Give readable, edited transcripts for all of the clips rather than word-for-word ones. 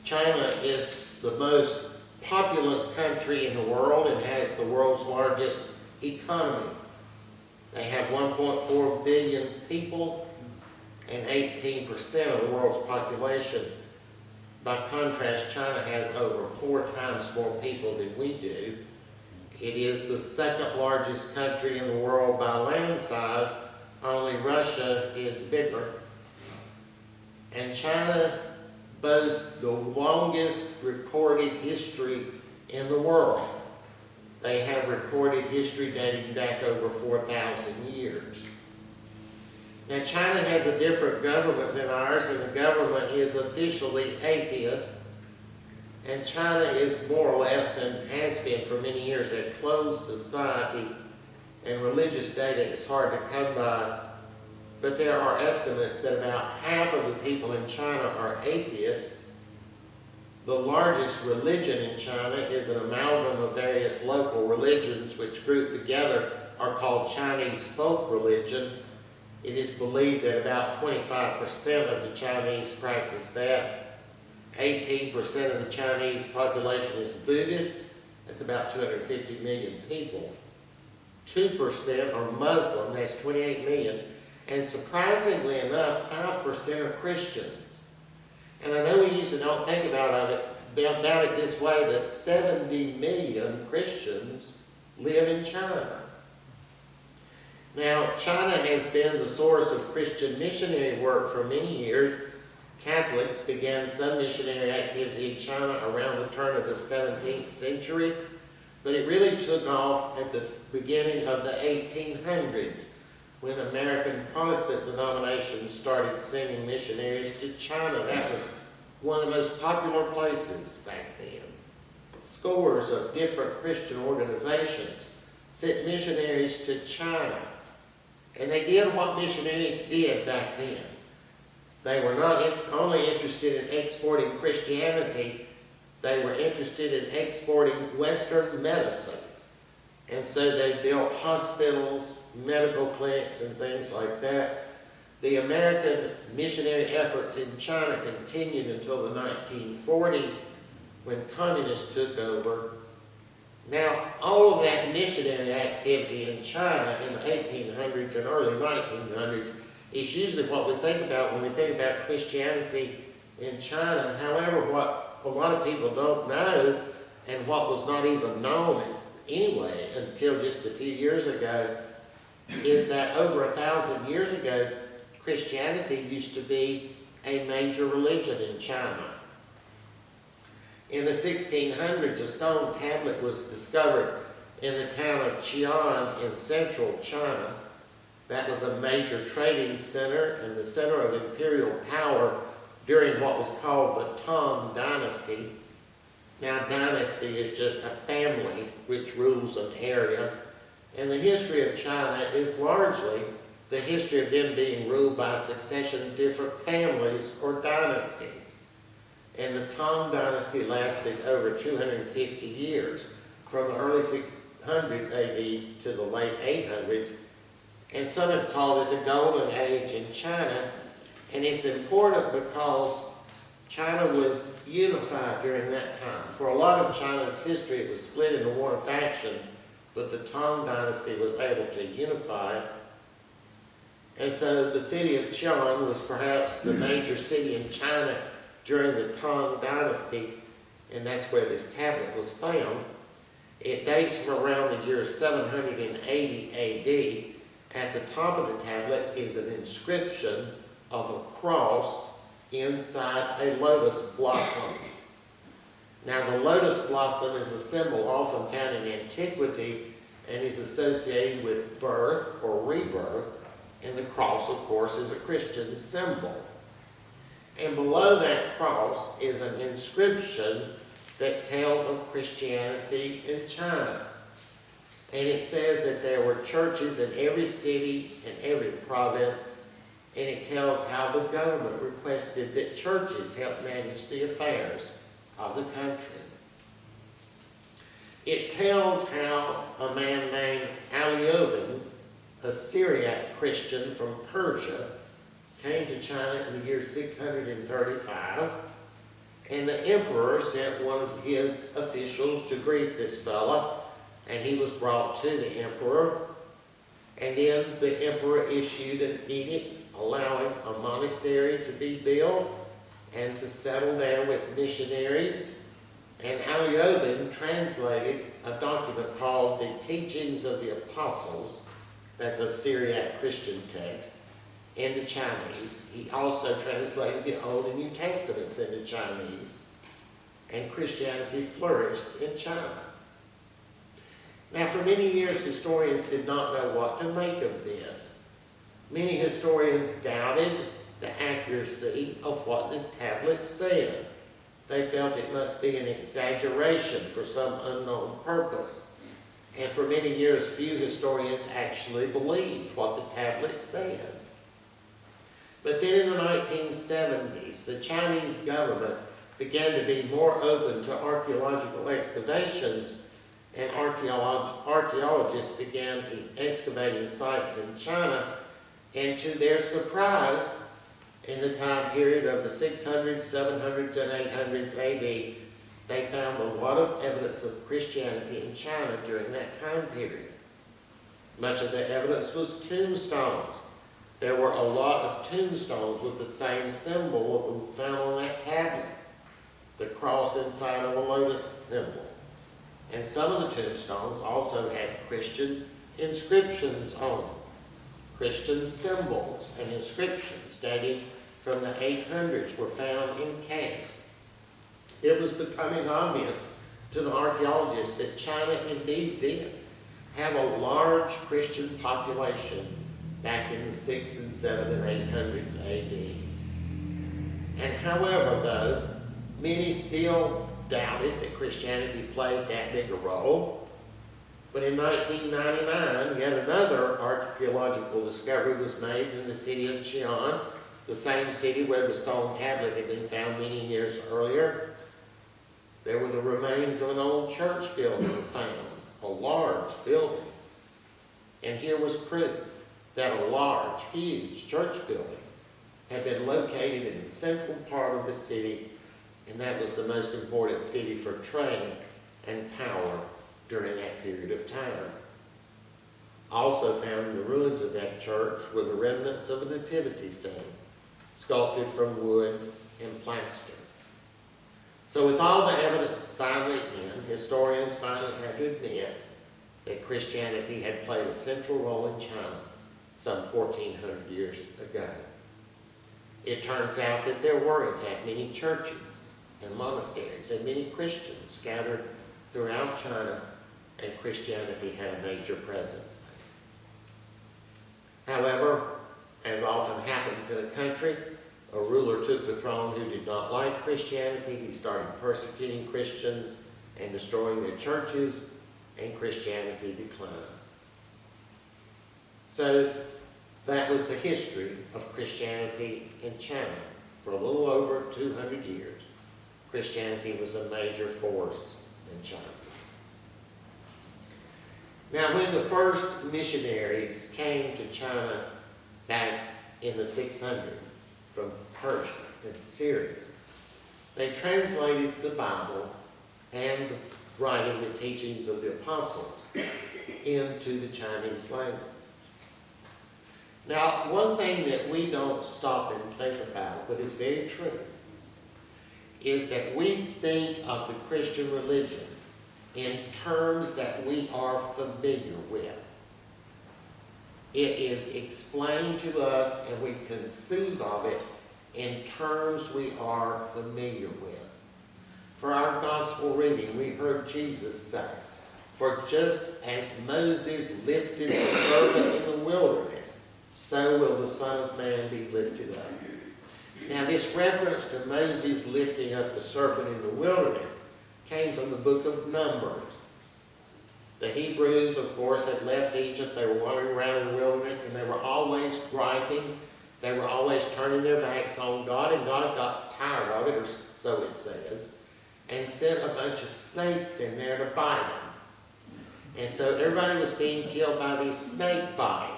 China is the most populous country in the world and has the world's largest economy. They have 1.4 billion people and 18% of the world's population. By contrast, China has over 4 times more people than we do. It is the second largest country in the world by land size. Only Russia is bigger. And China boasts the longest recorded history in the world. They have recorded history dating back over 4,000 years. Now, China has a different government than ours, and the government is officially atheist. And China is more or less, and has been for many years, a closed society, and religious data is hard to come by. But there are estimates that about half of the people in China are atheists. The largest religion in China is an amalgam of various local religions which grouped together are called Chinese folk religion. It is believed that about 25% of the Chinese practice that. 18% of the Chinese population is Buddhist. That's about 250 million people. 2% are Muslim, that's 28 million. And surprisingly enough, 5% are Christians. And I know we usually don't think about it this way, but 70 million Christians live in China. Now, China has been the source of Christian missionary work for many years. Catholics began some missionary activity in China around the turn of the 17th century, but it really took off at the beginning of the 1800s when American Protestant denominations started sending missionaries to China. That was one of the most popular places back then. Scores of different Christian organizations sent missionaries to China, and they did what missionaries did back then. They were not only interested in exporting Christianity, they were interested in exporting Western medicine. And so they built hospitals, medical clinics, and things like that. The American missionary efforts in China continued until the 1940s when communists took over. Now, all of that missionary activity in China in the 1800s and early 1900s is usually what we think about when we think about Christianity in China. However, what a lot of people don't know, and what was not even known anyway until just a few years ago, is that over 1,000 years ago, Christianity used to be a major religion in China. In the 1600s, a stone tablet was discovered in the town of Qian in central China. That was a major trading center and the center of imperial power during what was called the Tang Dynasty. Now, dynasty is just a family which rules an area. And the history of China is largely the history of them being ruled by a succession of different families or dynasties. And the Tang Dynasty lasted over 250 years, from the early 600s AD to the late 800s. And some have called it the Golden Age in China. And it's important because China was unified during that time. For a lot of China's history, it was split into one faction, but the Tang Dynasty was able to unify. And so the city of Qian was perhaps the major city in China during the Tang Dynasty, and that's where this tablet was found. It dates from around the year 780 AD. At the top of the tablet is an inscription of a cross inside a lotus blossom. Now, the lotus blossom is a symbol often found in antiquity and is associated with birth or rebirth, and the cross, of course, is a Christian symbol. And below that cross is an inscription that tells of Christianity in China. And it says that there were churches in every city and every province, and it tells how the government requested that churches help manage the affairs of the country. It tells how a man named Aliobin, a Syriac Christian from Persia, came to China in the year 635, and the the emperor sent one of his officials to greet this fella, and he was brought to the emperor. And then the emperor issued an edict allowing a monastery to be built and to settle there with missionaries. And Alyobin translated a document called the Teachings of the Apostles, that's a Syriac Christian text, into Chinese. He also translated the Old and New Testaments into Chinese, and Christianity flourished in China. Now, for many years, historians did not know what to make of this. Many historians doubted the accuracy of what this tablet said. They felt it must be an exaggeration for some unknown purpose. And for many years, few historians actually believed what the tablet said. But then in the 1970s, the Chinese government began to be more open to archaeological excavations, and archaeologists began excavating sites in China, and to their surprise, in the time period of the 600s, 700s, and 800s AD, they found a lot of evidence of Christianity in China during that time period. Much of the evidence was tombstones. There were a lot of tombstones with the same symbol that we found on that tablet, the cross inside of a lotus symbol. And some of the tombstones also had Christian inscriptions on them, Christian symbols and inscriptions dating from the 800s were found in caves. It was becoming obvious to the archaeologists that China indeed did have a large Christian population back in the 600s and 700s and 800s AD. And however, though, many still doubted that Christianity played that big a role. But in 1999, yet another archaeological discovery was made in the city of Xi'an, the same city where the stone tablet had been found many years earlier. There were the remains of an old church building found, a large building. And here was proof that a large, huge church building had been located in the central part of the city, and that was the most important city for trade and power during that period of time. Also found in the ruins of that church were the remnants of a nativity scene, sculpted from wood and plaster. So with all the evidence finally in, historians finally had to admit that Christianity had played a central role in China some 1,400 years ago. It turns out that there were, in fact, many churches and monasteries and many Christians scattered throughout China, and Christianity had a major presence. However, as often happens in a country, a ruler took the throne who did not like Christianity. He started persecuting Christians and destroying their churches, and Christianity declined. So that was the history of Christianity in China. For a little over 200 years, Christianity was a major force in China. Now, when the first missionaries came to China back in the 600s from Persia and Syria, they translated the Bible and writing the teachings of the apostles into the Chinese language. Now, one thing that we don't stop and think about, but is very true, is that we think of the Christian religion in terms that we are familiar with. It is explained to us and we conceive of it in terms we are familiar with. For our gospel reading, we heard Jesus say, "For just as Moses lifted the serpent in the wilderness, so will the Son of Man be lifted up." Now, this reference to Moses lifting up the serpent in the wilderness came from the book of Numbers. The Hebrews, of course, had left Egypt. They were wandering around in the wilderness, and they were always griping. They were always turning their backs on God, and God got tired of it, or so it says, and sent a bunch of snakes in there to bite them. And so everybody was being killed by these snake bites.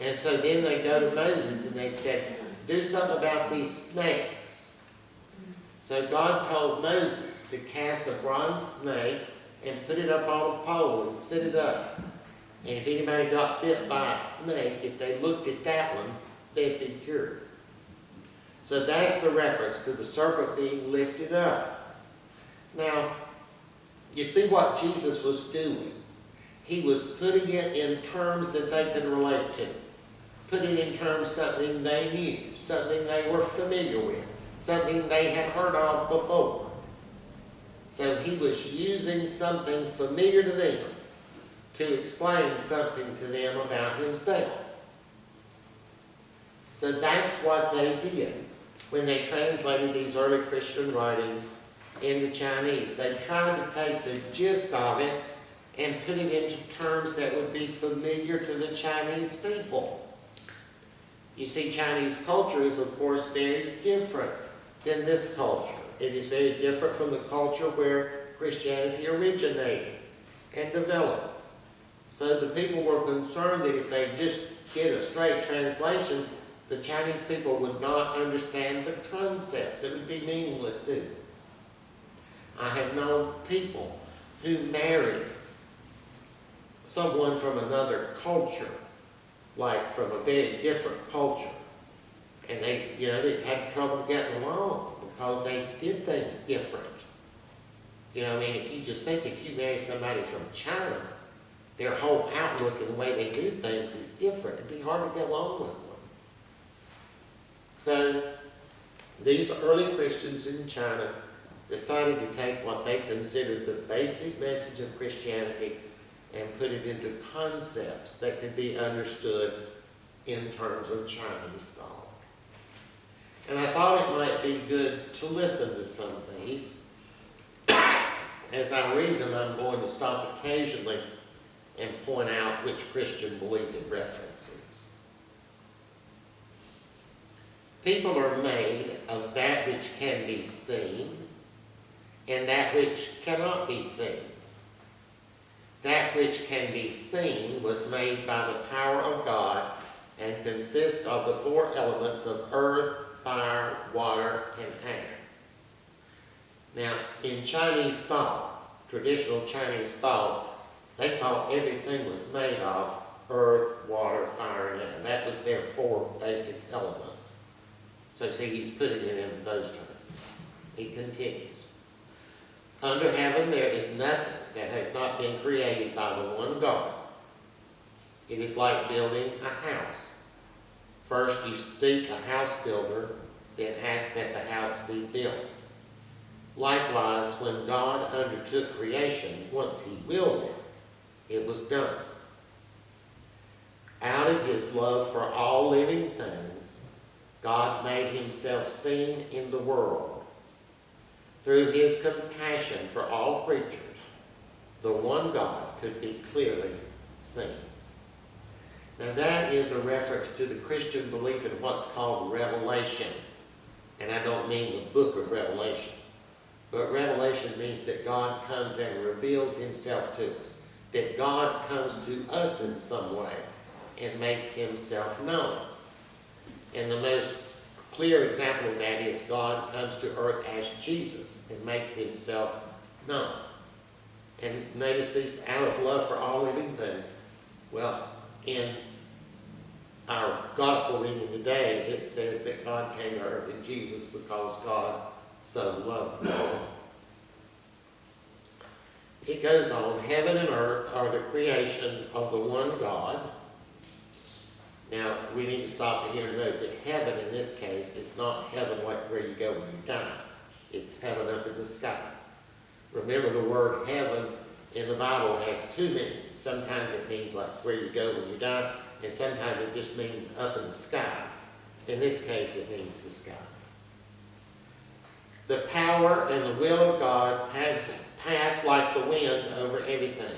And so then they go to Moses and they said, "Do something about these snakes." So God told Moses to cast a bronze snake and put it up on a pole and set it up. And if anybody got bit by a snake, if they looked at that one, they'd be cured. So that's the reference to the serpent being lifted up. Now, you see what Jesus was doing. He was putting it in terms that they could relate to. Putting in terms something they knew, something they were familiar with, something they had heard of before. So he was using something familiar to them to explain something to them about himself. So that's what they did when they translated these early Christian writings into Chinese. They tried to take the gist of it and put it into terms that would be familiar to the Chinese people. You see, Chinese culture is, of course, very different than this culture. It is very different from the culture where Christianity originated and developed. So the people were concerned that if they just get a straight translation, the Chinese people would not understand the concepts. It would be meaningless to them. I have known people who married someone from another culture, like from a very different culture, and they had trouble getting along because they did things different. If you just think if you marry somebody from China, their whole outlook and the way they do things is different. It'd be hard to get along with them. So these early Christians in China decided to take what they considered the basic message of Christianity and put it into concepts that could be understood in terms of Chinese thought. And I thought it might be good to listen to some of these. As I read them, I'm going to stop occasionally and point out which Christian belief it references. People are made of that which can be seen and that which cannot be seen. That which can be seen was made by the power of God and consists of the four elements of earth, fire, water, and air. Now, in Chinese thought, traditional Chinese thought, they thought everything was made of earth, water, fire, and air. That was their four basic elements. So see, he's putting it in those terms. He continues. Under heaven there is nothing that has not been created by the one God. It is like building a house. First you seek a house builder, then ask that the house be built. Likewise, when God undertook creation, once he willed it, it was done. Out of his love for all living things, God made himself seen in the world. Through his compassion for all creatures, the one God could be clearly seen. Now that is a reference to the Christian belief in what's called revelation. And I don't mean the book of Revelation. But revelation means that God comes and reveals himself to us. That God comes to us in some way and makes himself known. And the most clear example of that is God comes to earth as Jesus and makes himself known. And notice these, out of love for all living things. Well, in our gospel reading today, it says that God came to earth in Jesus because God so loved the world. It goes on, heaven and earth are the creation of the one God. Now, we need to stop here and note that heaven in this case is not heaven like where you go when you die. It's heaven up in the sky. Remember, the word heaven in the Bible has two meanings. Sometimes it means like where you go when you die, and sometimes it just means up in the sky. In this case, it means the sky. The power and the will of God pass like the wind over everything.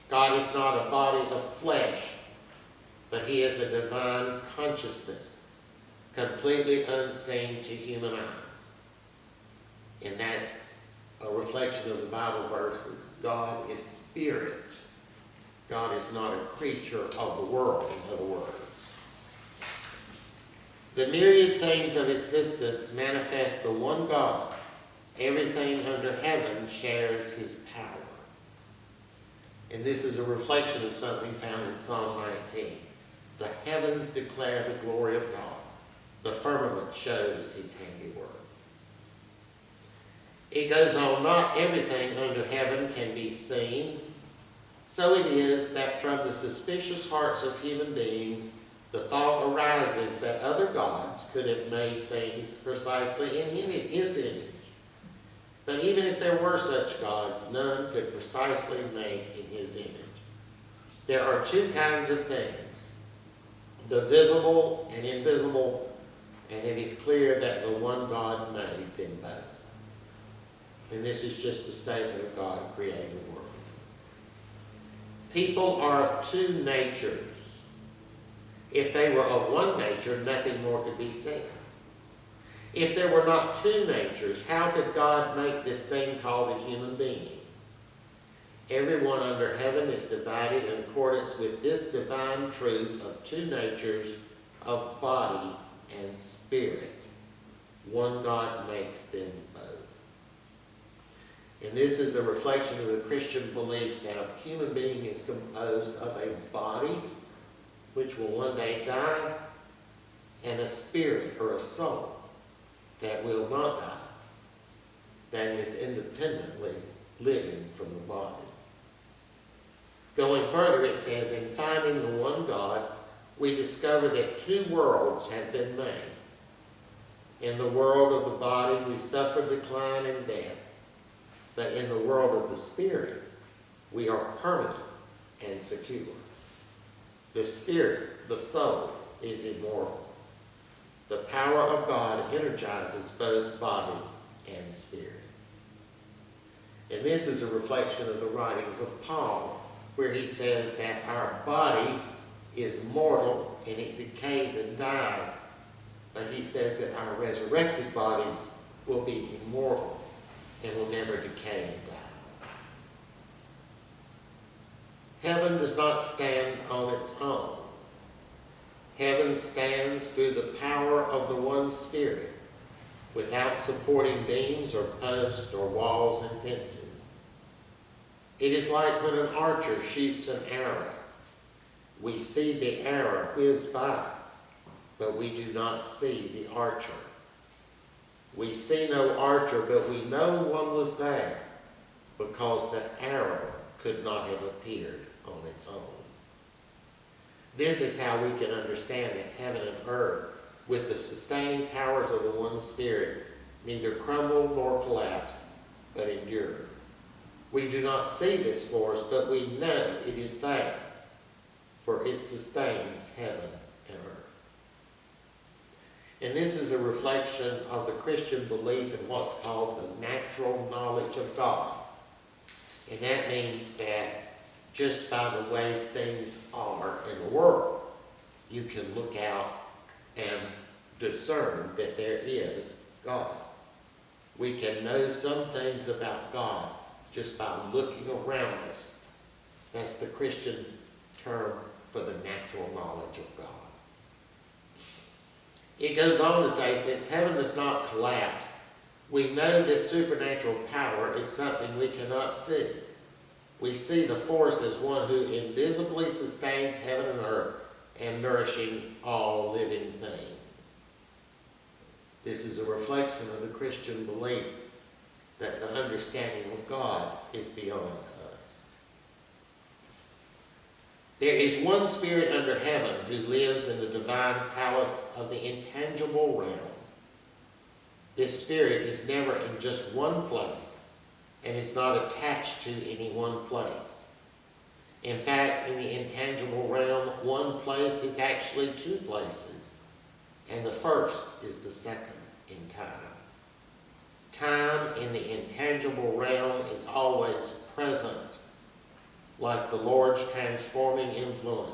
God is not a body of flesh, but he is a divine consciousness, completely unseen to human eyes. And that's a reflection of the Bible verses. God is spirit. God is not a creature of the world, in other words. The myriad things of existence manifest the one God. Everything under heaven shares his power. And this is a reflection of something found in Psalm 19. The heavens declare the glory of God. The firmament shows his handiwork. It goes on, not everything under heaven can be seen. So it is that from the suspicious hearts of human beings, the thought arises that other gods could have made things precisely in his image. But even if there were such gods, none could precisely make in his image. There are two kinds of things, the visible and invisible, and it is clear that the one God made them both. And this is just a statement of God creating the world. People are of two natures. If they were of one nature, nothing more could be said. If there were not two natures, how could God make this thing called a human being? Everyone under heaven is divided in accordance with this divine truth of two natures of body and spirit. One God makes them both. And this is a reflection of the Christian belief that a human being is composed of a body, which will one day die, and a spirit or a soul that will not die, that is independently living from the body. Going further, it says, in finding the one God, we discover that two worlds have been made. In the world of the body, we suffer decline and death. But in the world of the spirit, we are permanent and secure. The spirit, the soul, is immortal. The power of God energizes both body and spirit. And this is a reflection of the writings of Paul, where he says that our body is mortal and it decays and dies, but he says that our resurrected bodies will be immortal and will never decay and die. Heaven does not stand on its own. Heaven stands through the power of the one Spirit, without supporting beams or posts or walls and fences. It is like when an archer shoots an arrow. We see the arrow whiz by, but we do not see the archer. We see no archer, but we know one was there, because the arrow could not have appeared on its own. This is how we can understand that heaven and earth, with the sustaining powers of the one Spirit, neither crumble nor collapse, but endure. We do not see this force, but we know it is there, for it sustains heaven and earth. And this is a reflection of the Christian belief in what's called the natural knowledge of God. And that means that just by the way things are in the world, you can look out and discern that there is God. We can know some things about God just by looking around us. That's the Christian term for the natural knowledge of God. It goes on to say, since heaven does not collapse, we know this supernatural power is something we cannot see. We see the force as one who invisibly sustains heaven and earth and nourishing all living things. This is a reflection of the Christian belief that the understanding of God is beyond us. There is one Spirit under heaven who lives in the divine palace of the intangible realm. This Spirit is never in just one place and is not attached to any one place. In fact, in the intangible realm, one place is actually two places, and the first is the second in time. Time in the intangible realm is always present, like the Lord's transforming influence.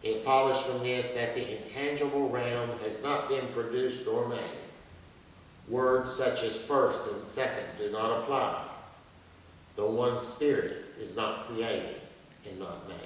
It follows from this that the intangible realm has not been produced or made. Words such as first and second do not apply. The one Spirit is not created and not made.